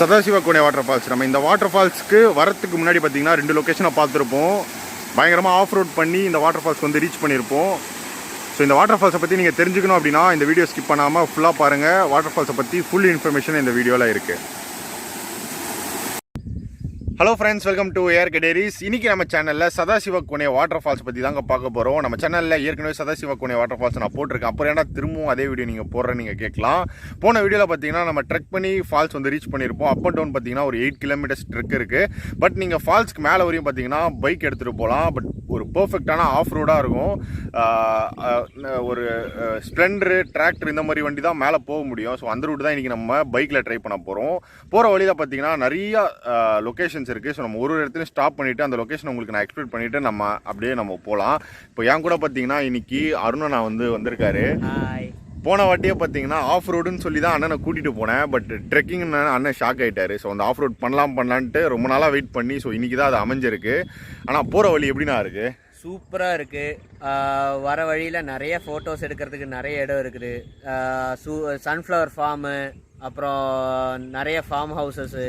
Sadasivakona waterfalls. நம்ம இந்த வாட்டர்ஃபால்ஸ்க்கு வரதுக்கு முன்னாடி பார்த்தீங்கன்னா 2 லொகேஷனை பார்த்துருப்போம். பயங்கரமாக ஆஃப் ரோட் பண்ணி இந்த வாட்டர்ஃபால்ஸ் வந்து ரீச் பண்ணியிருப்போம். ஸோ இந்த வாட்டர்ஃபால்ஸை பற்றி நீங்கள் தெரிஞ்சுக்கணும் அப்படின்னா இந்த வீடியோ ஸ்கிப் பண்ணாமல் ஃபுல்லாக பாருங்கள். வாட்டர்ஃபால்ஸை பற்றி ஃபுல் இன்ஃபர்மேஷன் இந்த வீடியோவில் இருக்குது. Hello friends, welcome to ARK Diaries. இன்றைக்கி நம்ம சேனலில் சதாசிவக்கோனை வாட்டர்ஃபால்ஸ் பற்றி தாங்க பார்க்க போகிறோம். நம்ம சேனலில் ஏற்கனவே சதாசிவக்கோனை வாட்டர்ஃபால்ஸ் நான் போட்டிருக்கேன். அப்புறம் ஏன்னா திரும்பவும் அதே வீடியோ நீங்கள் போடுறேன் நீங்கள் கேட்கலாம். போன வீடியோவில் பார்த்தீங்கன்னா நம்ம ட்ரெக் பண்ணி ஃபால்ஸ் வந்து ரீச் பண்ணியிருப்போம். அப் அண்ட் டவுன் பார்த்தீங்கன்னா ஒரு 8 கிலோமீட்டர்ஸ் ட்ரெக் இருக்குது. பட் நீங்கள் ஃபால்ஸ்க்கு மேலே வரையும் பார்த்தீங்கன்னா பைக் எடுத்துகிட்டு போகலாம். பட் ஒரு பர்ஃபெக்டான ஆஃப் ரோடாக இருக்கும். ஒரு ஸ்ப்ளெண்டரு, டிராக்டர் இந்த மாதிரி வண்டி தான் மேலே போக முடியும். ஸோ அந்த ரூட் தான் இன்றைக்கி நம்ம பைக்கில் ட்ரை பண்ண போகிறோம். போகிற வழியில் பார்த்தீங்கன்னா நிறையா லொக்கேஷன்ஸ் இருக்குது. ஸோ நம்ம ஒரு இடத்துலையும் ஸ்டாப் பண்ணிவிட்டு அந்த லொக்கேஷன் உங்களுக்கு நான் எக்ஸ்பிளைன் பண்ணிவிட்டு நம்ம அப்படியே நம்ம போகலாம். இப்போ என் கூட பார்த்தீங்கன்னா இன்றைக்கி அருணா வந்திருக்காரு. போன வாட்டியே பார்த்தீங்கன்னா ஆஃப் ரோடுன்னு சொல்லி தான் அண்ணனை கூட்டிகிட்டு போனேன். பட் ட்ரெக்கிங்னு அண்ணன் ஷாக் ஆகிட்டாரு. ஸோ அந்த ஆஃப் ரோட் பண்ணலான்ட்டு ரொம்ப நாளாக வெயிட் பண்ணி ஸோ இன்றைக்கி தான் அது அமைஞ்சிருக்கு. ஆனால் போகிற வழி எப்படின்னா இருக்குது, சூப்பராக இருக்குது. வர வழியில் நிறைய ஃபோட்டோஸ் எடுக்கிறதுக்கு நிறைய இடம் இருக்குது. சன்ஃப்ளவர் ஃபார்மு, அப்புறம் நிறைய ஃபார்ம் ஹவுசஸ்ஸு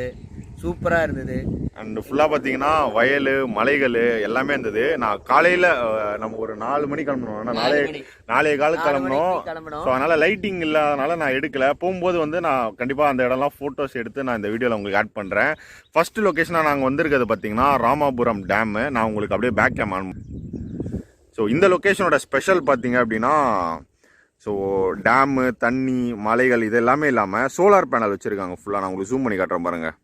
சூப்பராக இருந்தது. அண்ட் ஃபுல்லாக பார்த்தீங்கன்னா வயல், மலைகள் எல்லாமே இருந்தது. நான் காலையில் நம்ம ஒரு 4 மணி கிளம்பணும், நாளைய காலம் கிளம்பணும். ஸோ அதனால் லைட்டிங் இல்லாதனால நான் எடுக்கலை. போகும்போது வந்து நான் கண்டிப்பாக அந்த இடம்லாம் ஃபோட்டோஸ் எடுத்து நான் இந்த வீடியோவில் உங்களுக்கு ஆட் பண்ணுறேன். ஃபஸ்ட்டு லொக்கேஷனாக நாங்கள் வந்திருக்கிறது பார்த்தீங்கன்னா ராமாபுரம் டேமு. நான் உங்களுக்கு அப்படியே பேக் கேம் ஆன். ஸோ இந்த லொக்கேஷனோட ஸ்பெஷல் பார்த்தீங்க அப்படின்னா, ஸோ டேமு, தண்ணி, மலைகள் இது எல்லாமே இல்லாமல் சோலார் பேனல் வச்சுருக்காங்க ஃபுல்லாக. நான் உங்களுக்கு ஜூம் பண்ணி காட்டுறேன் பாருங்கள்.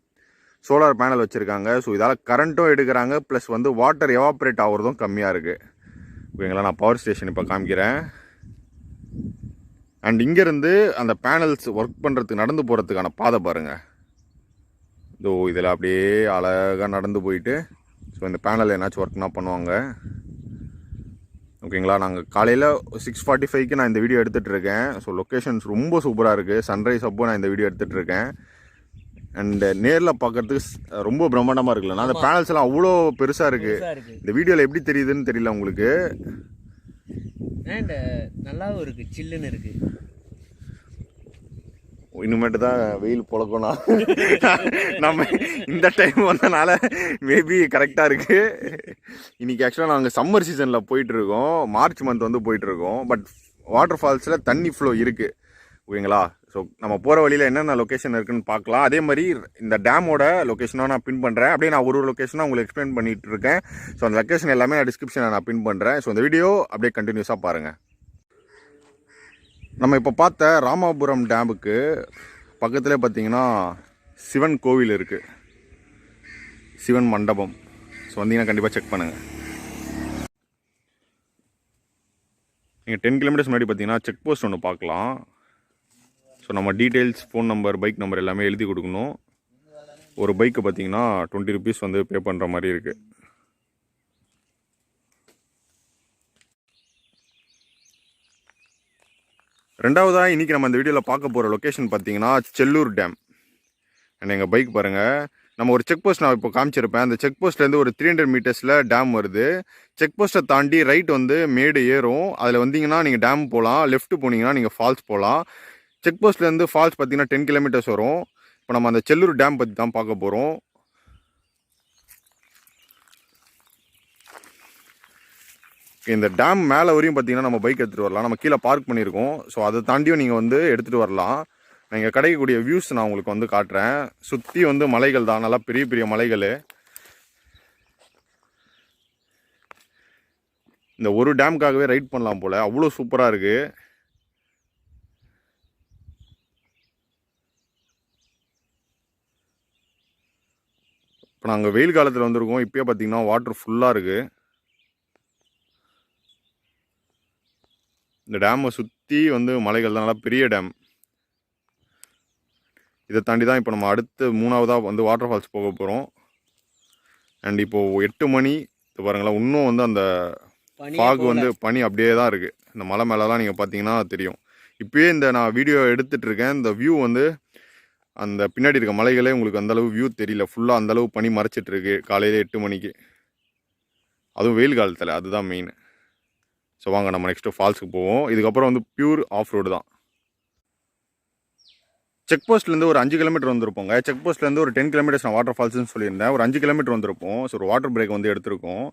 சோலார் பேனல் வச்சுருக்காங்க. ஸோ இதால் கரண்ட்டும் எடுக்கிறாங்க, ப்ளஸ் வந்து வாட்டர் எவாப்ரேட் ஆகிறதும் கம்மியாக இருக்குது. ஓகேங்களா, நான் பவர் ஸ்டேஷன் இப்போ காமிக்கிறேன். அண்ட் இங்கேருந்து அந்த பேனல்ஸ் ஒர்க் பண்ணுறதுக்கு நடந்து போகிறதுக்கான பாதை பாருங்கள். இதோ இதில் அப்படியே அழகாக நடந்து போயிட்டு ஸோ இந்த பேனல் என்னாச்சும் ஒர்க்னா பண்ணுவாங்க. ஓகேங்களா, நாங்கள் காலையில் 6:45க்கு நான் இந்த வீடியோ எடுத்துகிட்ருக்கேன். ஸோ லொக்கேஷன்ஸ் ரொம்ப சூப்பராக இருக்குது. சன்ரைஸ் அப்போ நான் இந்த வீடியோ எடுத்துகிட்ருக்கேன். அண்டு நேரில் பார்க்குறதுக்கு ரொம்ப பிரம்மாண்டமாக இருக்குல்ல. அந்த பேனல்ஸ் எல்லாம் அவ்வளோ பெருசாக இருக்குது. இந்த வீடியோவில் எப்படி தெரியுதுன்னு தெரியல உங்களுக்கு. நல்லாவும் இருக்குது, சில்லுன்னு இருக்குது. இனிமேட்டு தான் வெயில் பொழக்கணும். நம்ம இந்த டைம் வந்தனால மேபி கரெக்டாக இருக்குது. இன்றைக்கி ஆக்சுவலாக நாங்கள் சம்மர் சீசனில் போயிட்டுருக்கோம். மார்ச் மந்த் வந்து போயிட்டுருக்கோம். பட் வாட்டர் ஃபால்ஸில் தண்ணி ஃப்ளோ இருக்குது. ஓகேங்களா, ஸோ நம்ம போகிற வழியில் என்னென்ன லொக்கேஷன் இருக்குதுன்னு பார்க்கலாம். அதே மாதிரி இந்த டேமோட லொக்கேஷனாக நான் பின் பண்ணுறேன். அப்படியே நான் ஒரு லொக்கேஷனாக உங்களுக்கு எக்ஸ்பிளைன் பண்ணிகிட்டு இருக்கேன். ஸோ அந்த லொக்கேஷன் எல்லாமே நான் டிஸ்கிரிப்ஷனில் நான் பின் பண்ணுறேன். ஸோ இந்த வீடியோ அப்படியே கண்டினியூஸாக பாருங்கள். நம்ம இப்போ பார்த்த ராமாபுரம் டேமுக்கு பக்கத்தில் பார்த்தீங்கன்னா சிவன் கோவில் இருக்குது, சிவன் மண்டபம். ஸோ வந்தீங்கன்னா கண்டிப்பாக செக் பண்ணுங்கள். நீங்கள் 10 கிலோமீட்டர்ஸ் முன்னாடி பார்த்தீங்கன்னா செக் போஸ்ட் ஒன்று பார்க்கலாம். ஸோ நம்ம details, phone number, bike number எல்லாமே எழுதி கொடுக்கணும். ஒரு பைக்கு பார்த்தீங்கன்னா 20 ருபீஸ் வந்து பே பண்ணுற மாதிரி இருக்குது. ரெண்டாவதாக இன்றைக்கி நம்ம இந்த வீடியோவில் பார்க்க போகிற லொக்கேஷன் பார்த்தீங்கன்னா செல்லூர் டேம். அண்ட் எங்கள் பைக் பாருங்கள். நம்ம ஒரு செக் போஸ்ட் நான் இப்போ காமிச்சிருப்பேன். அந்த செக் போஸ்ட்லேருந்து ஒரு 300 மீட்டர்ஸில் டேம் வருது. செக் போஸ்ட்டை தாண்டி ரைட் வந்து மேடு ஏறும். அதில் வந்தீங்கன்னா நீங்கள் டேம் போகலாம். லெஃப்ட் போனீங்கன்னா நீங்கள் ஃபால்ஸ் போகலாம். செக் போஸ்ட்லேருந்து ஃபால்ஸ் பார்த்தீங்கன்னா 10 கிலோமீட்டர்ஸ் வரும். இப்போ நம்ம அந்த செல்லூர் டேம் பற்றி தான் பார்க்க போகிறோம். இந்த டேம் மேலே வரையும் பார்த்தீங்கன்னா நம்ம பைக் எடுத்துகிட்டு வரலாம். நம்ம கீழே பார்க் பண்ணியிருக்கோம். ஸோ அதை தாண்டியும் நீங்கள் வந்து எடுத்துகிட்டு வரலாம். நான் இங்கே கிடைக்கக்கூடிய வியூஸ் நான் உங்களுக்கு வந்து காட்டுறேன். சுற்றி வந்து மலைகள் தான், நல்லா பெரிய பெரிய மலைகள். இந்த ஒரு டேமுக்காகவே ரைட் பண்ணலாம் போல், அவ்வளோ சூப்பராக இருக்குது. இப்போ நாங்கள் வெயில் காலத்தில் வந்திருக்கோம். இப்போயே பார்த்தீங்கன்னா வாட்டர் ஃபுல்லாக இருக்குது. இந்த டேமை சுற்றி வந்து மலைகள் தான், நல்லா பெரிய டேம். இதை தாண்டி தான் இப்போ நம்ம அடுத்து 3ஆவதாக வந்து வாட்டர் ஃபால்ஸ் போக போகிறோம். அண்ட் இப்போது 8 மணி பாருங்களேன். இன்னும் வந்து அந்த ஃபாக் வந்து பனி அப்படியே தான் இருக்குது. இந்த மலை மேலெலாம் நீங்கள் பார்த்தீங்கன்னா தெரியும். இப்போயே இந்த நான் வீடியோ எடுத்துகிட்ருக்கேன். இந்த வியூ வந்து அந்த பின்னாடி இருக்க மலைகளே உங்களுக்கு அந்தளவு வியூ தெரியல. ஃபுல்லாக அந்தளவு பனி மறைச்சிட்ருக்கு காலையில் 8 மணிக்கு. அதுவும் வெயில் காலத்தில், அதுதான் மெயின். ஸோ வாங்க நம்ம நெக்ஸ்ட்டு ஃபால்ஸுக்கு போவோம். இதுக்கப்புறம் வந்து பியூர் ஆஃப் ரோடு தான். செக் போஸ்ட்லேருந்து ஒரு 5 கிலோமீட்டர் வந்திருப்போங்க. செக் போஸ்ட்லேருந்து ஒரு 10 கிலோமீட்டர்ஸ் நான் வாட்டர் ஃபால்ஸ்னு சொல்லியிருந்தேன். ஒரு 5 கிலோமீட்டர் வந்திருப்போம். ஸோ ஒரு வாட்டர் பிரேக் வந்து எடுத்திருக்கோம்.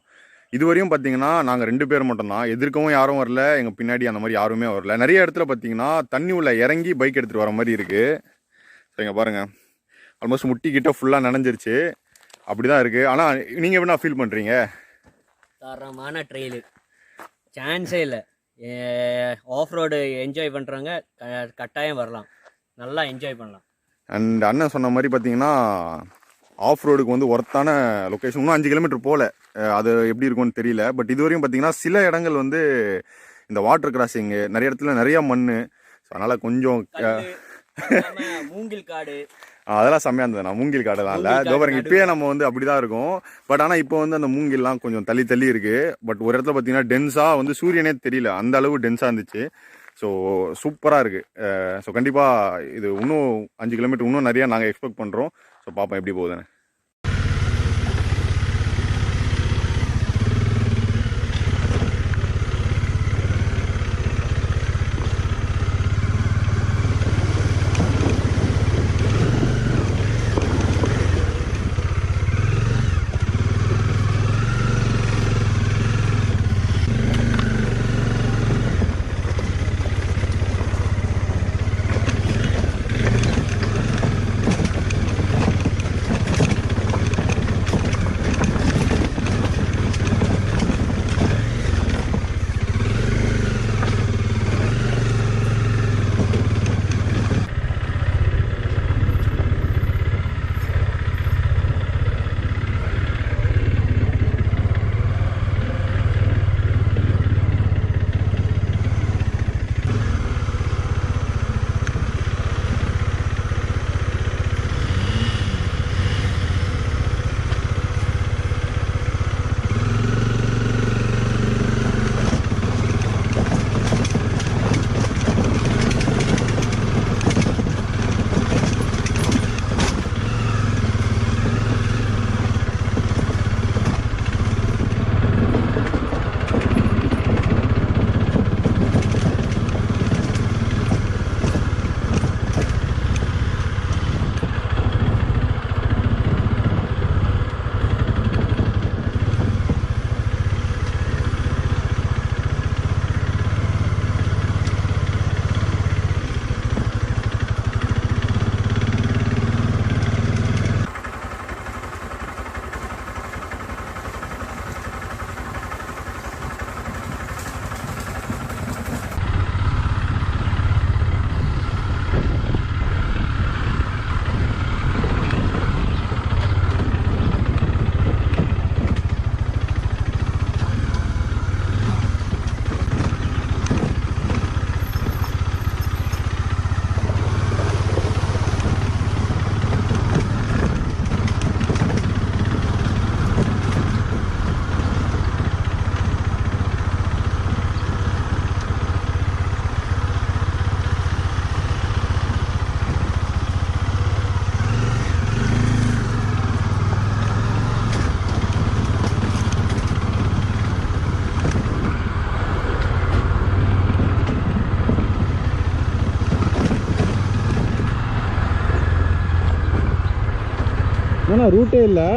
இதுவரையும் பார்த்தீங்கன்னா நாங்கள் 2 பேர் மட்டும்தான். எதிர்க்கவும் யாரும் வரல, எங்கள் பின்னாடி அந்த மாதிரி யாருமே வரல. நிறைய இடத்துல பார்த்தீங்கன்னா தண்ணி உள்ள இறங்கி பைக் எடுத்துகிட்டு வர மாதிரி இருக்குது. ஸோ இங்கே பாருங்கள், ஆல்மோஸ்ட் முட்டிக்கிட்ட ஃபுல்லாக நனைஞ்சிருச்சு. அப்படி தான் இருக்குது. ஆனால் நீங்கள் என்ன ஃபீல் பண்ணுறீங்க? தரமான ட்ரெயிலு, சான்ஸே இல்லை. ஆஃப் ரோடு என்ஜாய் பண்ணுறவங்க கட்டாயம் வரலாம், நல்லா என்ஜாய் பண்ணலாம். அண்ட் அண்ணன் சொன்ன மாதிரி பார்த்தீங்கன்னா ஆஃப் ரோடுக்கு வந்து ஒர்த்தான லொக்கேஷன். இன்னும் 5 கிலோமீட்டர் போகல, அது எப்படி இருக்கும்னு தெரியல. பட் இதுவரையும் பார்த்தீங்கன்னா சில இடங்கள் வந்து இந்த வாட்டர் கிராசிங்கு, நிறைய இடத்துல நிறையா மண். ஸோ அதனால் கொஞ்சம் மூங்கில் காடு அதெல்லாம் செம்மையாக இருந்தது. நான் மூங்கில் காடு தான் இல்லை, பாருங்க இப்பயே நம்ம வந்து அப்படி தான் இருக்கும். பட் ஆனால் இப்போ வந்து அந்த மூங்கில்லாம் கொஞ்சம் தள்ளி தள்ளி இருக்குது. பட் ஒரு இடத்துல பார்த்தீங்கன்னா டென்ஸாக வந்து சூரியனே தெரியல, அந்த அளவு டென்ஸாக இருந்துச்சு. ஸோ சூப்பராக இருக்குது. ஸோ கண்டிப்பாக இது இன்னும் 5 கிலோமீட்டர் இன்னும் நிறையா நாங்கள் எக்ஸ்பெக்ட் பண்ணுறோம். ஸோ பார்ப்போம் எப்படி போகுதுன்னு. ஆனால் ரூட்டே இல்லை.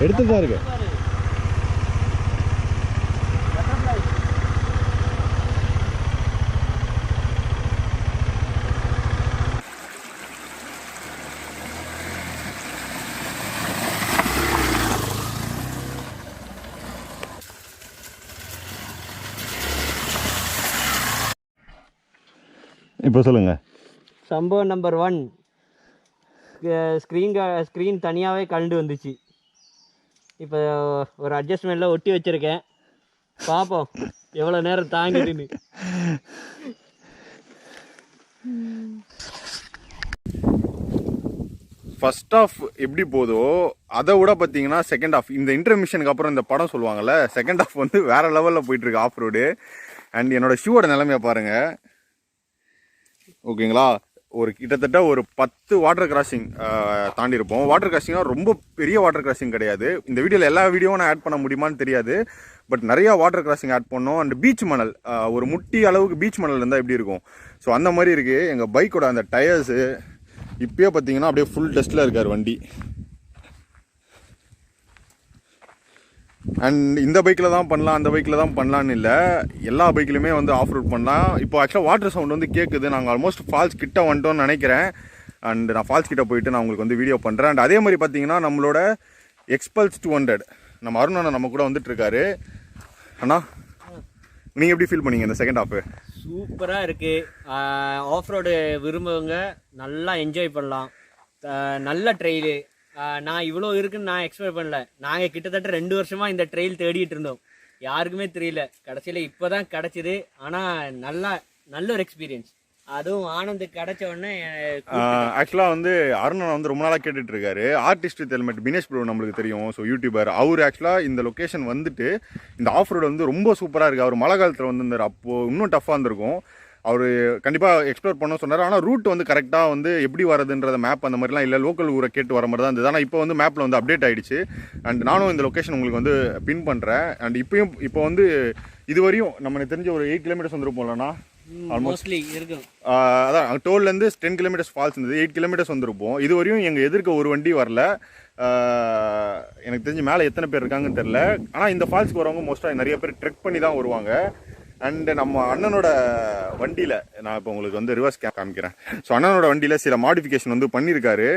எடுத்து தான் இருக்கு. இப்போ சொல்லுங்கள். சம்பவம் நம்பர் 1, ஸ்க்ரீன் தனியாகவே கலண்டு வந்துச்சு. இப்போ ஒரு அட்ஜஸ்ட்மெண்ட்டில் ஒட்டி வச்சுருக்கேன், பார்ப்போம் எவ்வளோ நேரம் தாங்குதுன்னு. ஃபர்ஸ்ட் ஆஃப் எப்படி போதோ அதை விட பார்த்தீங்கன்னா செகண்ட் ஆஃப், இந்த இன்டர்மிஷனுக்கு அப்புறம் இந்த படம் சொல்லுவாங்கள்ல, செகண்ட் ஆஃப் வந்து வேறு லெவலில் போயிட்டுருக்கு ஆஃப் ரோடு. அண்ட் என்னோடய ஷூவோட நிலைமையை பாருங்கள். ஓகேங்களா, ஒரு கிட்டத்தட்ட ஒரு 10 வாட்டர் கிராசிங் தாண்டியிருப்போம். வாட்டர் கிராசிங்காக ரொம்ப பெரிய வாட்டர் கிராசிங் கிடையாது. இந்த வீடியோவில் எல்லா வீடியோவும் நான் ஆட் பண்ண முடியுமான்னு தெரியாது, பட் நிறையா வாட்டர் கிராசிங் ஆட் பண்ணோம். அண்ட் பீச் மணல், ஒரு முட்டி அளவுக்கு பீச் மணல் இருந்தால் எப்படி இருக்கும், ஸோ அந்த மாதிரி இருக்குது. எங்கள் பைக்கோட அந்த டயர்ஸு இப்போயே பார்த்தீங்கன்னா அப்படியே ஃபுல் டஸ்ட்டில் இருக்கார் வண்டி. அண்ட் இந்த பைக்கில் தான் பண்ணலாம், அந்த பைக்கில் தான் பண்ணலான்னு இல்லை, எல்லா பைக்லையுமே வந்து ஆஃப் ரோட் பண்ணலாம். இப்போ ஆக்சுவலாக வாட்டர் சவுண்ட் வந்து கேட்குது. நாங்கள் ஆல்மோஸ்ட் ஃபால்ஸ் கிட்ட வந்துட்டோம்னு நினைக்கிறேன். அண்ட் நான் ஃபால்ஸ் கிட்ட போயிட்டு நான் உங்களுக்கு வந்து வீடியோ பண்ணுறேன். அண்ட் அதே மாதிரி பார்த்தீங்கன்னா நம்மளோட எக்ஸ்பல்ஸ் 200 நம்ம அருண் அண்ணா நம்ம கூட வந்துட்டுருக்காரு. அண்ணா, நீங்கள் எப்படி ஃபீல் பண்ணீங்க இந்த செகண்ட் ஹாஃபு? சூப்பராக இருக்குது. ஆஃப் ரோடு விரும்புவங்க நல்லா என்ஜாய் பண்ணலாம். நல்ல ட்ரெயிலு. நான் இவ்வளோ இருக்குன்னு நான் எக்ஸ்பெக்ட் பண்ணல. நாங்கள் கிட்டத்தட்ட 2 வருஷமாக இந்த ட்ரெயில் தேடிட்டு இருந்தோம், யாருக்குமே தெரியல. கடைசியில் இப்போ தான் கிடச்சிது. ஆனால் நல்ல ஒரு எக்ஸ்பீரியன்ஸ். அதுவும் ஆனந்துக்கு கிடச்ச உடனே ஆக்சுவலாக வந்து அருணன் வந்து ரொம்ப நாளாக கேட்டுட்டு இருக்காரு. ஆர்டிஸ்ட் ஹெல்மெட் பினேஷ் ப்ரோ நம்மளுக்கு தெரியும், ஸோ யூடியூபர். அவர் ஆக்சுவலாக இந்த லொக்கேஷன் வந்துட்டு இந்த ஆஃப் ரோடு வந்து ரொம்ப சூப்பராக இருக்குது. அவர் மழை காலத்தில் வந்திருந்தார், அப்போது இன்னும் டஃப்பாக இருந்திருக்கும். அவர் கண்டிப்பாக எக்ஸ்ப்ளோர் பண்ண சொன்னார். ஆனால் ரூட் வந்து கரெக்டாக வந்து எப்படி வரதுன்றத மேப் அந்த மாதிரிலாம் இல்லை, லோக்கல் ஊரை கேட்டு வர மாதிரி தான் இருந்தது. ஆனால் இப்போ வந்து மேப்பில் வந்து அப்டேட் ஆகிடுச்சு. அண்ட் நானும் இந்த லொக்கேஷன் உங்களுக்கு வந்து பின் பண்ணுறேன். அண்ட் இப்போ வந்து இதுவரையும் நம்மளுக்கு தெரிஞ்ச ஒரு 8 கிலோமீட்டர்ஸ் வந்துருப்போம்லண்ணா, ஆல்மோஸ்ட்லி இருக்கும். அதான் டோல்லேருந்து 10 கிலோமீட்டர்ஸ் ஃபால்ஸ் இருந்தது, 8 கிலோமீட்டர்ஸ் வந்துருப்போம். இதுவரையும் எங்கள் எதிர்க்க ஒரு வண்டி வரல. எனக்கு தெரிஞ்சு மேலே எத்தனை பேர் இருக்காங்கன்னு தெரில. ஆனால் இந்த ஃபால்ஸ்க்கு வரவங்க மோஸ்ட்டாக நிறைய பேர் ட்ரெக் பண்ணி தான் வருவாங்க. அண்டு நம்ம அண்ணனோட வண்டியில் நான் இப்போ உங்களுக்கு வந்து ரிவர்ஸ் காமிக்கிறேன். ஸோ அண்ணனோட வண்டியில் சில மாடிஃபிகேஷன் வந்து பண்ணியிருக்காரு.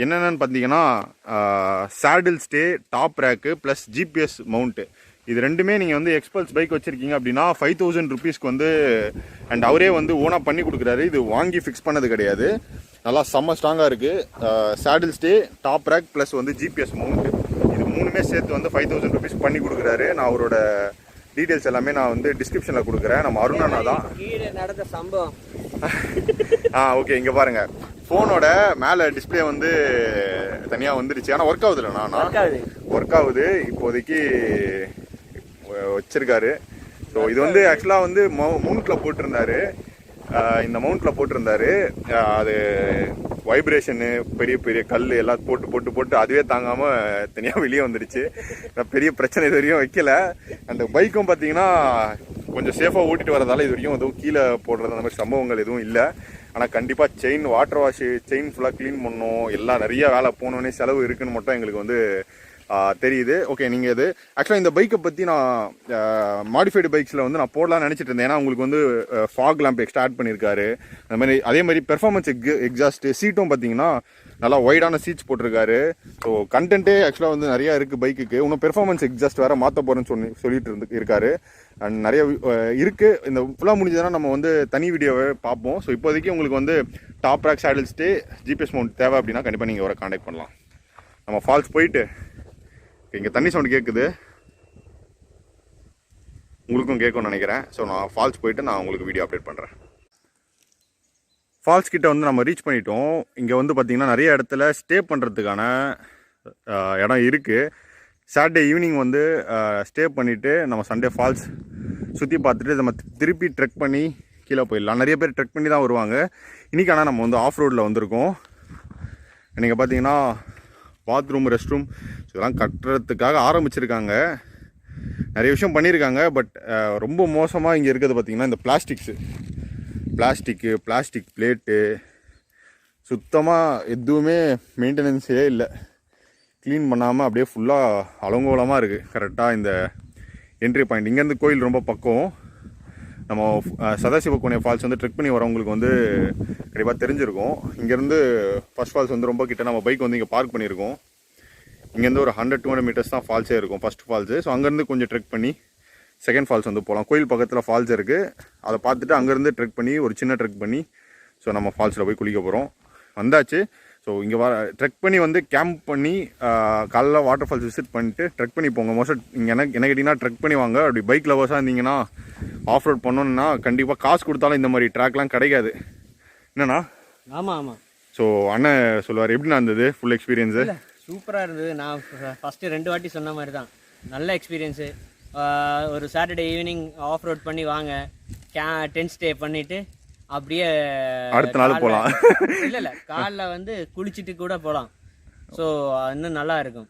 என்னென்னு பார்த்தீங்கன்னா saddle stay, top rack plus GPS mount, இது ரெண்டுமே நீங்கள் வந்து எக்ஸ்பல்ஸ் பைக் வச்சுருக்கீங்க அப்படின்னா 5000 ருபீஸ்க்கு வந்து அண்ட் அவரே வந்து ஓனாக பண்ணி கொடுக்குறாரு. இது வாங்கி ஃபிக்ஸ் பண்ணது கிடையாது, நல்லா செம்ம ஸ்ட்ராங்காக இருக்குது. Saddle stay, top rack plus வந்து ஜிபிஎஸ் மவுண்ட்டு, இது மூணுமே சேர்த்து வந்து 5000 ருபீஸ் பண்ணி கொடுக்குறாரு. நான் அவரோட டீட்டெயில்ஸ் எல்லாமே நான் வந்து டிஸ்கிரிப்ஷனில் கொடுக்குறேன். நம்ம அருணாண்ணா தான் கீழே நடந்த சம்பவம். ஓகே, இங்கே பாருங்கள், ஃபோனோட மேலே டிஸ்பிளே வந்து தனியாக வந்துடுச்சு. ஆனால் ஒர்க் ஆகுது இல்லைண்ணா? ஒர்க் ஆகுது, இப்போதைக்கு வச்சிருக்காரு. ஸோ இது வந்து ஆக்சுவலாக வந்து மவுண்ட்டில் போட்டிருந்தாரு. இந்த மவுண்ட்டில் போட்டிருந்தாரு. அது வைப்ரேஷனு, பெரிய பெரிய கல் எல்லாம் போட்டு அதுவே தாங்காமல் தனியாக வெளியே வந்துடுச்சு. பெரிய பிரச்சனை இது வரையும் வைக்கல. அந்த பைக்கும் பார்த்தீங்கன்னா கொஞ்சம் சேஃபாக ஓட்டிட்டு வரதால இது வரைக்கும் எதுவும் கீழே போடுறது அந்த மாதிரி சம்பவங்கள் எதுவும் இல்லை. ஆனால் கண்டிப்பாக செயின் வாட்டர் வாஷு, செயின் ஃபுல்லாக க்ளீன் பண்ணணும், எல்லாம் நிறைய வேலை போனோடனே செலவு இருக்குதுன்னு மட்டும் எங்களுக்கு வந்து தெரியுது. ஓகே, நீங்கள் இது ஆக்சுவலாக இந்த பைக்கை பற்றி நான் மாடிஃபைடு பைக்ஸில் வந்து நான் போடலாம்னு நினச்சிட்டு இருந்தேன். ஏன்னா உங்களுக்கு வந்து ஃபாக் லேம்ப் எக்ஸ்ட்ரா ஆட் பண்ணியிருக்காரு. அந்த மாதிரி அதே மாதிரி பெர்ஃபார்மன்ஸ் எக்ஸாஸ்ட்டு, சீட்டும் பார்த்தீங்கன்னா நல்லா ஒய்டான சீட்ஸ் போட்டிருக்காரு. ஸோ கண்டென்ட்டே ஆக்சுவலாக வந்து நிறையா இருக்குது பைக்குக்கு. இன்னும் பெர்ஃபார்மன்ஸ் எக்ஸாஸ்ட் வேறு மாற்ற போகிறேன்னு சொல்லிட்டு இருக்காரு. அண்ட் நிறைய இருக்குது. இந்த ஃபுல்லாக முடிஞ்சதுன்னா நம்ம வந்து தனி வீடியோவை பார்ப்போம். ஸோ இப்போதைக்கு உங்களுக்கு வந்து top rack, saddle stay, GPS mount தேவை அப்படின்னா கண்டிப்பாக நீங்கள் வர கான்டாக்ட் பண்ணலாம். நம்ம ஃபால்ஸ் போயிட்டு இங்கே தண்ணி சவுண்ட் கேட்குது, உங்களுக்கும் கேட்கும்னு நினைக்கிறேன். ஸோ நான் ஃபால்ஸ் போயிட்டு நான் உங்களுக்கு வீடியோ அப்டேட் பண்ணுறேன். ஃபால்ஸ் கிட்ட வந்து நம்ம ரீச் பண்ணிட்டோம். இங்கே வந்து பார்த்திங்கன்னா நிறைய இடத்துல ஸ்டே பண்ணுறதுக்கான இடம் இருக்குது. சாட்டர்டே ஈவினிங் வந்து ஸ்டே பண்ணிவிட்டு நம்ம சண்டே ஃபால்ஸ் சுற்றி பார்த்துட்டு நம்ம திருப்பி ட்ரெக் பண்ணி கீழே போயிடலாம். நிறைய பேர் ட்ரெக் பண்ணி தான் வருவாங்க. இன்றைக்கி ஆனால் நம்ம வந்து ஆஃப் ரோடில் வந்திருக்கோம். நீங்கள் பார்த்தீங்கன்னா பாத்ரூம், ரெஸ்ட் ரூம் இதெல்லாம் கட்டுறதுக்காக ஆரம்பிச்சிருக்காங்க. நிறைய விஷயம் பண்ணியிருக்காங்க. பட் ரொம்ப மோசமாக இங்கே இருக்கிறது பார்த்திங்கன்னா இந்த பிளாஸ்டிக் பிளேட்டு, சுத்தமாக எதுவுமே மெயின்டெனன்ஸே இல்லை. க்ளீன் பண்ணாமல் அப்படியே ஃபுல்லாக அலங்கோலமாக இருக்குது. கரெக்டாக இந்த என்ட்ரி பாயிண்ட் இங்கேருந்து கோயில் ரொம்ப பக்கம். நம்ம சதாசிவக்கோனை ஃபால்ஸ் வந்து ட்ரெக் பண்ணி வரவங்களுக்கு வந்து கண்டிப்பாக தெரிஞ்சிருக்கும். இங்கேருந்து ஃபஸ்ட் ஃபால்ஸ் வந்து ரொம்ப கிட்ட. நம்ம பைக் வந்து இங்கே பார்க் பண்ணியிருக்கோம். இங்கேருந்து ஒரு 100-200 மீட்டர்ஸ் தான் ஃபால்ஸே இருக்கும், ஃபஸ்ட் ஃபால்ஸு. ஸோ அங்கேருந்து கொஞ்சம் ட்ரெக் பண்ணி செகண்ட் ஃபால்ஸ் வந்து போகலாம். கோயில் பக்கத்தில் ஃபால்ஸ் இருக்குது, அதை பார்த்துட்டு அங்கேருந்து ட்ரெக் பண்ணி ஒரு சின்ன ட்ரெக் பண்ணி ஸோ நம்ம ஃபால்ஸில் போய் குளிக்க போகிறோம். வந்தாச்சு. ஸோ இங்கே ட்ரெக் பண்ணி வந்து கேம்ப் பண்ணி காலைல வாட்டர் ஃபால்ஸ் விசிட் பண்ணிட்டு ட்ரெக் பண்ணி போங்க. மோஸ்ட்டாக இங்கே என்ன கேட்டிங்கன்னா ட்ரெக் பண்ணி வாங்க. அப்படி பைக் லவர்ஸாக இருந்தீங்கன்னா ஆஃப் ரோட் பண்ணணுன்னா கண்டிப்பாக காசு கொடுத்தாலும் இந்த மாதிரி ட்ராக்லாம் கிடைக்காது. என்னண்ணா? ஆமாம் ஆமாம். ஸோ அண்ணன் சொல்லுவார், எப்படிண்ணா இருந்தது ஃபுல் எக்ஸ்பீரியன்ஸு? சூப்பராக இருந்தது. நான் ஃபஸ்ட்டு 2 வாட்டி சொன்ன மாதிரி தான், நல்ல எக்ஸ்பீரியன்ஸு. ஒரு சாட்டர்டே ஈவினிங் ஆஃப் ரோட் பண்ணி வாங்க, டென்ட் ஸ்டே பண்ணிவிட்டு அப்படியே அடுத்த நாள் போகலாம். இல்லை காலைல வந்து குளிச்சுட்டு கூட போகலாம். ஸோ இன்னும் நல்லா இருக்கும்.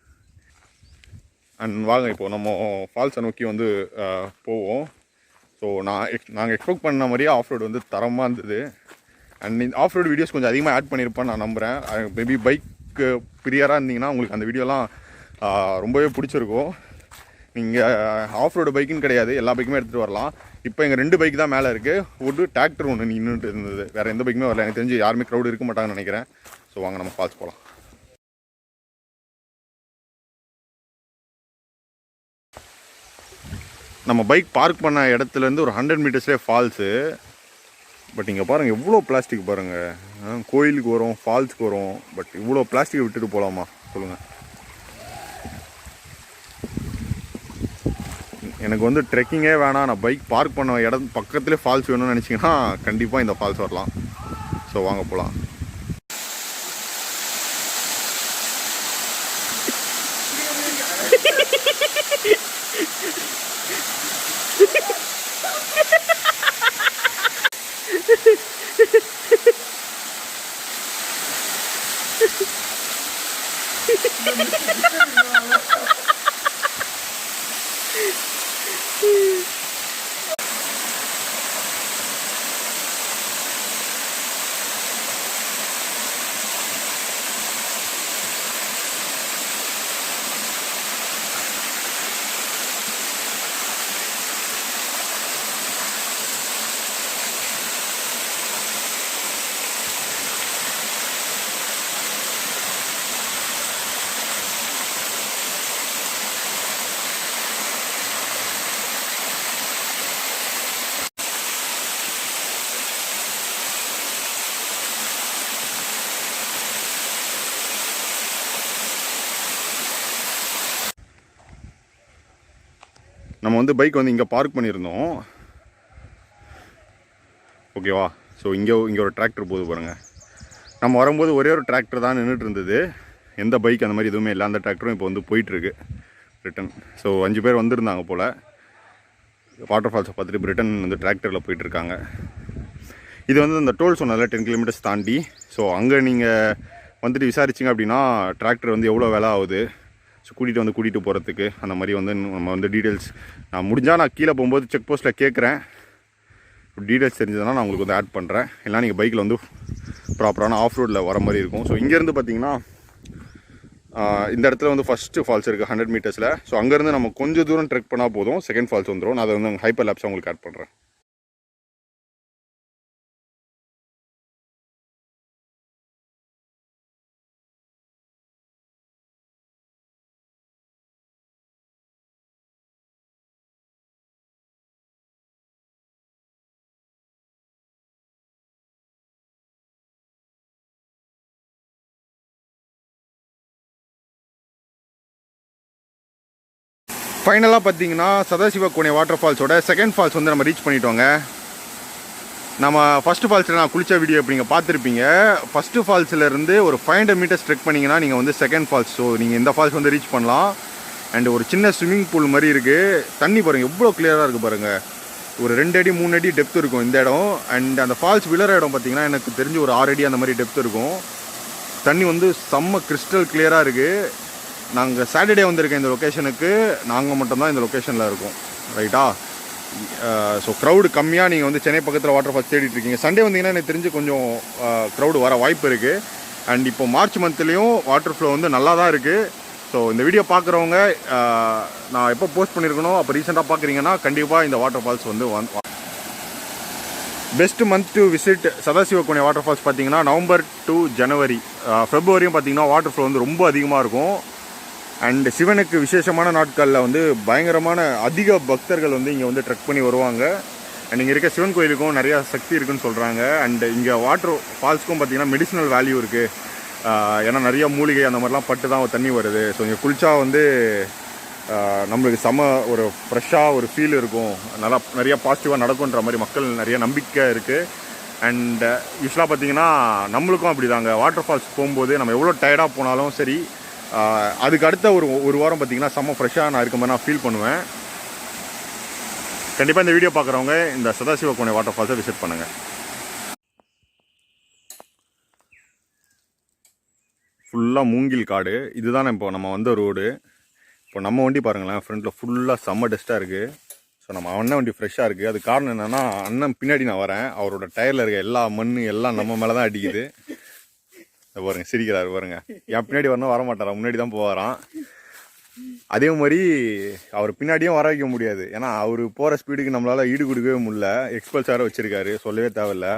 அண்ட் வாங்க இப்போ நம்ம ஃபால்ஸை நோக்கி வந்து போவோம். ஸோ நாங்கள் எக்ஸ்பெக்ட் பண்ண மாதிரியே ஆஃப் ரோடு வந்து தரமாக இருந்தது. அண்ட் இந்த ஆஃப் ரோடு வீடியோஸ் கொஞ்சம் அதிகமாக ஆட் பண்ணியிருப்பேன்னு நான் நம்புகிறேன். மேபி பைக்கு பிரியராக இருந்தீங்கன்னா உங்களுக்கு அந்த வீடியோலாம் ரொம்பவே பிடிச்சிருக்கும். நீங்கள் ஆஃப் ரோடு பைக்குன்னு கிடையாது, எல்லா பைக்குமே எடுத்துகிட்டு வரலாம். இப்போ எங்கள் 2 பைக் தான் மேலே இருக்குது. ஒரு டிராக்டர் ஒன்று நின்றுட்டு இருந்தது. வேறு எந்த பைக்குமே வரல. எனக்கு தெரிஞ்சு யாருமே க்ரௌடு இருக்க மாட்டாங்கன்னு நினைக்கிறேன். ஸோ வாங்க நம்ம ஃபால்ஸ் போகலாம். நம்ம பைக் பார்க் பண்ண இடத்துலேருந்து ஒரு 100 மீட்டர்ஸ்லேயே ஃபால்ஸு. பட் இங்கே பாருங்கள் எவ்வளோ பிளாஸ்டிக் பாருங்கள். கோயிலுக்கு வரும், ஃபால்ஸுக்கு வரும், பட் இவ்வளோ பிளாஸ்டிக்கை விட்டுட்டு போகலாமா சொல்லுங்கள்? எனக்கு வந்து ட்ரெக்கிங்கே வேணாம், நான் பைக் பார்க் பண்ண இடம் பக்கத்துலேயே ஃபால்ஸ் வேணும்னு நினச்சிங்கன்னா கண்டிப்பாக இந்த ஃபால்ஸ் வரலாம். ஸோ வாங்க போகலாம். நம்ம வந்து பைக் வந்து இங்கே பார்க் பண்ணியிருந்தோம், ஓகேவா? ஸோ இங்கே ஒரு டிராக்டர் போகுது பாருங்கள். நம்ம வரும்போது ஒரே ஒரு டிராக்டர் தான் நின்றுட்டு இருந்தது, எந்த பைக் அந்த மாதிரி எதுவுமே இல்லை. அந்த டிராக்டரும் இப்போ வந்து போயிட்டுருக்கு ரிட்டன். ஸோ 5 பேர் வந்திருந்தாங்க போல் வாட்டர் ஃபால்ஸை பார்த்துட்டு ரிட்டன் வந்து டிராக்டரில் போயிட்டுருக்காங்க. இது வந்து இந்த டோல் சொன்னால 10 கிலோமீட்டர்ஸ் தாண்டி. ஸோ அங்கே நீங்கள் வந்துட்டு விசாரிச்சிங்க அப்படின்னா டிராக்டர் வந்து எவ்வளோ விலை ஆகுது, ஸோ கூட்டிகிட்டு போகிறதுக்கு அந்த மாதிரி வந்து நம்ம வந்து டீட்டெயில்ஸ் நான் முடிஞ்சால் நான் கீழே போகும்போது செக் போஸ்ட்டில் கேட்குறேன். டீட்டெயில்ஸ் தெரிஞ்சதுன்னா நான் உங்களுக்கு வந்து ஆட் பண்ணுறேன். இல்லைனா நீங்கள் பைக்கில் வந்து ப்ராப்பரான ஆஃப் ரோடில் வர மாதிரி இருக்கும். ஸோ இங்கேருந்து பார்த்தீங்கன்னா இந்த இடத்துல வந்து ஃபஸ்ட்டு ஃபால்ஸ் இருக்குது 100 மீட்டர்ஸில். ஸோ அங்கேருந்து நம்ம கொஞ்சம் தூரம் ட்ரெக் பண்ணால் போதும் செகண்ட் ஃபால்ஸ் வந்துடும். நான் அதை வந்து ஹைப்பர் லேப்ஸாக உங்களுக்கு ஆட் பண்ணுறேன். ஃபைனலாக பார்த்தீங்கன்னா சதாசிவக்கோனை வாட்டர் ஃபால்ஸோட செகண்ட் ஃபால்ஸ் வந்து நம்ம ரீச் பண்ணிட்டோங்க. நம்ம ஃபஸ்ட்டு ஃபால்ஸில் நான் குளித்த வீடியோ இப்போ நீங்கள் பார்த்துருப்பீங்க. ஃபஸ்ட்டு ஃபால்ஸிலேருந்து ஒரு 500 மீட்டர்ஸ் ட்ரெக் பண்ணிங்கன்னா நீங்கள் வந்து செகண்ட் ஃபால்ஸ். ஸோ நீங்கள் இந்த ஃபால்ஸ் வந்து ரீச் பண்ணலாம். அண்ட் ஒரு சின்ன ஸ்விம்மிங் பூல் மாதிரி இருக்குது. தண்ணி பாருங்கள் எவ்வளோ கிளியராக இருக்குது பாருங்கள். ஒரு 2 அடி 3 அடி டெப்த் இருக்கும் இந்த இடம். அண்ட் அந்த ஃபால்ஸ் விழுற இடம் பார்த்தீங்கன்னா எனக்கு தெரிஞ்சு ஒரு 6 அடி அந்த மாதிரி டெப்த் இருக்கும். தண்ணி வந்து செம்ம கிறிஸ்டல் கிளியராக இருக்குது. நாங்கள் சாட்டர்டே வந்திருக்கேன் இந்த லொக்கேஷனுக்கு. நாங்கள் மட்டும்தான் இந்த லொக்கேஷனில் இருக்கோம், ரைட்டா? ஸோ க்ரௌடு கம்மியாக நீங்கள் வந்து சென்னை பக்கத்தில் வாட்டர் ஃபால்ஸ் தேடிட்டு இருக்கீங்க. சண்டே வந்தீங்கன்னா எனக்கு தெரிஞ்சு கொஞ்சம் க்ரௌடு வர வாய்ப்பு இருக்குது. அண்ட் இப்போ மார்ச் மந்த்லேயும் வாட்டர் ஃப்ளோ வந்து நல்லா தான் இருக்குது. ஸோ இந்த வீடியோ பார்க்குறவங்க நான் எப்போ போஸ்ட் பண்ணியிருக்கணும் அப்போ ரீசெண்டாக பார்க்குறீங்கன்னா கண்டிப்பாக இந்த வாட்டர் ஃபால்ஸ் வந்து best month to visit Sadasivakona water falls பார்த்தீங்கன்னா நவம்பர் டு ஜனவரி. ஃபெப்ரவரியும் பார்த்தீங்கன்னா வாட்டர் ஃப்ளோ வந்து ரொம்ப அதிகமாக இருக்கும். அண்ட் சிவனுக்கு விசேஷமான நாட்களில் வந்து பயங்கரமான அதிக பக்தர்கள் வந்து இங்கே வந்து ட்ரெக் பண்ணி வருவாங்க. அண்ட் இங்கே இருக்க சிவன் கோயிலுக்கும் நிறையா சக்தி இருக்குதுன்னு சொல்கிறாங்க. அண்ட் இங்கே வாட்டர் ஃபால்ஸுக்கும் பார்த்தீங்கன்னா மெடிசினல் வேல்யூ இருக்குது. ஏன்னா நிறையா மூலிகை அந்த மாதிரிலாம் பட்டு தான் தண்ணி வருது. ஸோ இங்கே குளிச்சா வந்து நம்மளுக்கு செம ஒரு ஃப்ரெஷ்ஷாக ஒரு ஃபீல் இருக்கும், நல்லா நிறையா பாசிட்டிவாக நடக்குன்ற மாதிரி மக்கள் நிறைய நம்பிக்கை இருக்குது. அண்ட் யூஸ்வலாக பார்த்திங்கன்னா நம்மளுக்கும் அப்படி தாங்க, வாட்டர் ஃபால்ஸ் போகும்போது நம்ம எவ்வளோ டயர்டாக போனாலும் சரி அதுக்கு அடுத்த ஒரு வாரம் பார்த்திங்கன்னா செம்ம ஃப்ரெஷ்ஷாக நான் இருக்க மாதிரி நான் ஃபீல் பண்ணுவேன். கண்டிப்பாக இந்த வீடியோ பார்க்குறவங்க இந்த சதாசிவக்கோனை வாட்டர் ஃபால்ஸை விசிட் பண்ணுங்கள். ஃபுல்லாக மூங்கில் காடு. இதுதான் இப்போ நம்ம வந்த ரோடு. இப்போ நம்ம வண்டி பாருங்களேன், ஃப்ரண்ட்டில் ஃபுல்லாக செம்ம டஸ்ட்டாக இருக்குது. ஸோ நம்ம அண்ணன் வண்டி ஃப்ரெஷ்ஷாக இருக்குது. அது காரணம் என்னென்னா அண்ணன் பின்னாடி நான் வரேன், அவரோட டயரில் இருக்க எல்லா மண் எல்லாம் நம்ம மேலே தான் அடிக்குது. பாருங்க சிரிக்கிறாரு பாருங்க. என் பின்னாடி வரணும் வர மாட்டாரா, முன்னாடி தான் போவாராம். அதே மாதிரி அவர் பின்னாடியும் வர வைக்க முடியாது, ஏன்னா அவர் போகிற ஸ்பீடுக்கு நம்மளால் ஈடு கொடுக்கவே முடியல. எக்ஸ்பல்ஸ் வச்சுருக்காரு, சொல்லவே தேவையில்ல.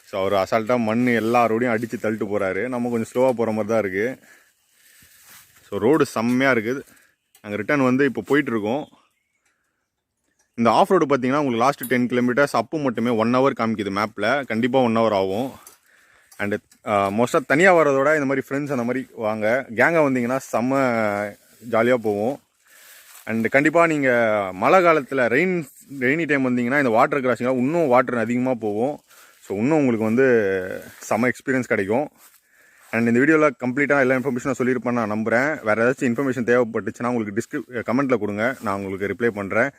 ஸோ அவர் அசால்ட்டாக மண் எல்லா ரோடையும் அடித்து தள்ளிட்டு போகிறாரு. நம்ம கொஞ்சம் ஸ்லோவாக போகிற மாதிரி தான் இருக்குது. ஸோ ரோடு செம்மையாக இருக்குது. நாங்கள் ரிட்டர்ன் வந்து இப்போ போயிட்டுருக்கோம். இந்த ஆஃப் ரோடு பார்த்தீங்கன்னா உங்களுக்கு லாஸ்ட்டு 10 கிலோமீட்டர்ஸ் அப்பு மட்டுமே 1 hour காமிக்குது மேப்பில். கண்டிப்பாக 1 hour ஆகும். அண்டு மோஸ்ட்டாக தனியாக வரதோட இந்த மாதிரி ஃப்ரெண்ட்ஸ் அந்த மாதிரி வாங்க, கேங்காக வந்தீங்கன்னா செம்ம ஜாலியாக போவோம். அண்டு கண்டிப்பாக நீங்கள் மழை காலத்தில் ரெய்னி டைம் வந்தீங்கன்னா இந்த வாட்டர் கிராசிங்காக இன்னும் வாட்டர் அதிகமாக போகும். ஸோ இன்னும் உங்களுக்கு வந்து செம்ம எக்ஸ்பீரியன்ஸ் கிடைக்கும். அண்ட் இந்த வீடியோவில் கம்ப்ளீட்டாக எல்லா இன்ஃபர்மேஷனும் சொல்லியிருப்பேன் நான் நம்புகிறேன். வேறு ஏதாச்சும் இன்ஃபர்மேஷன் தேவைப்பட்டுச்சுன்னா உங்களுக்கு கமெண்ட்டில் கொடுங்க, நான் உங்களுக்கு ரிப்ளை பண்ணுறேன்.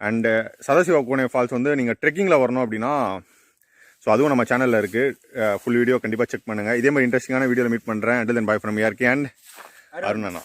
அண்டு சதாசிவக்கோனை ஃபால்ஸ் வந்து நீங்கள் ட்ரெக்கிங்கில் வரணும் அப்படின்னா ஸோ அதுவும் நம்ம சேனலில் இருக்குது. ஃபுல் வீடியோ கண்டிப்பாக செக் பண்ணுங்கள். இதே மாதிரி இன்ட்ரெஸ்டிங்கான வீடியோவில் மீட் பண்ணுறேன். And then bye from ARK and Arun Anna.